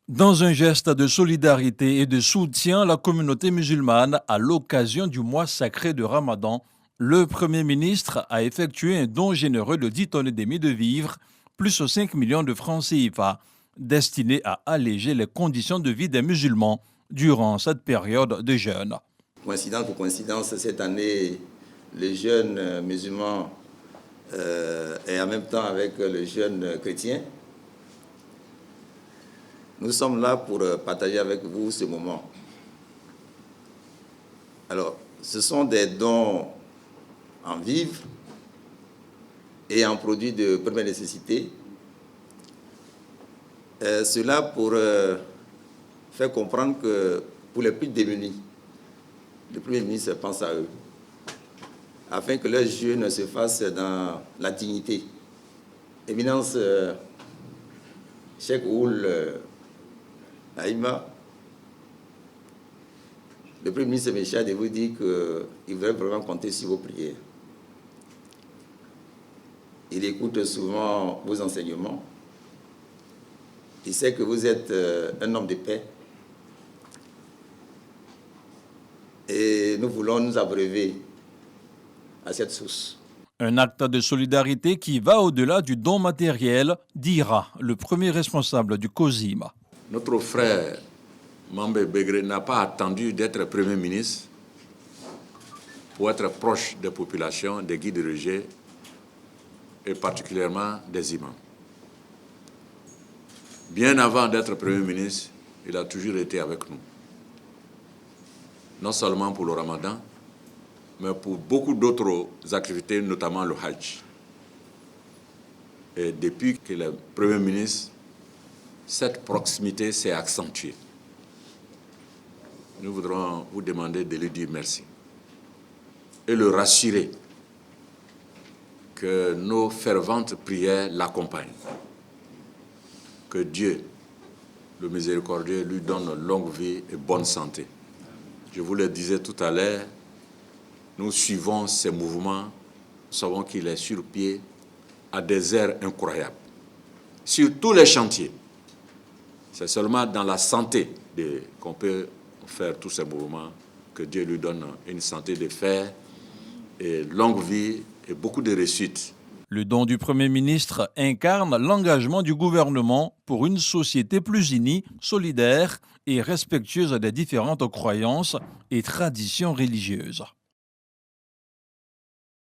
Dans un geste de solidarité et de soutien à la communauté musulmane à l'occasion du mois sacré de Ramadan, le Premier ministre a effectué un don généreux de 10 tonnes et demie de vivres, plus 5 millions de francs CFA, destiné à alléger les conditions de vie des musulmans durant cette période de jeûne. Coïncidence pour coïncidence, cette année, le jeûne musulman est en même temps avec le jeûne chrétien. Nous sommes là pour partager avec vous ce moment. Alors, ce sont des dons en vivres et en produits de première nécessité. Cela pour faire comprendre que pour les plus démunis, le Premier ministre pense à eux, afin que leur jeûne se fasse dans la dignité. Éminence Cheikh Ould Aïma, le Premier ministre Méchade vous dit qu'il voudrait vraiment compter sur vos prières. Il écoute souvent vos enseignements. Il sait que vous êtes un homme de paix. Et nous voulons nous abreuver à cette source. Un acte de solidarité qui va au-delà du don matériel, dira le premier responsable du COSIM. Notre frère Mambé Begré n'a pas attendu d'être Premier ministre pour être proche des populations, des guides religieux et particulièrement des imams. Bien avant d'être Premier ministre, il a toujours été avec nous. Non seulement pour le Ramadan, mais pour beaucoup d'autres activités, notamment le Hajj. Et depuis qu'il est Premier ministre, cette proximité s'est accentuée. Nous voudrons vous demander de lui dire merci et le rassurer que nos ferventes prières l'accompagnent. Que Dieu, le miséricordieux, lui donne longue vie et bonne santé. Je vous le disais tout à l'heure, nous suivons ces mouvements, nous savons qu'il est sur pied à des heures incroyables. Sur tous les chantiers, c'est seulement dans la santé qu'on peut faire tous ces mouvements, que Dieu lui donne une santé de fer, et longue vie et beaucoup de réussite. Le don du Premier ministre incarne l'engagement du gouvernement pour une société plus unie, solidaire et respectueuse des différentes croyances et traditions religieuses.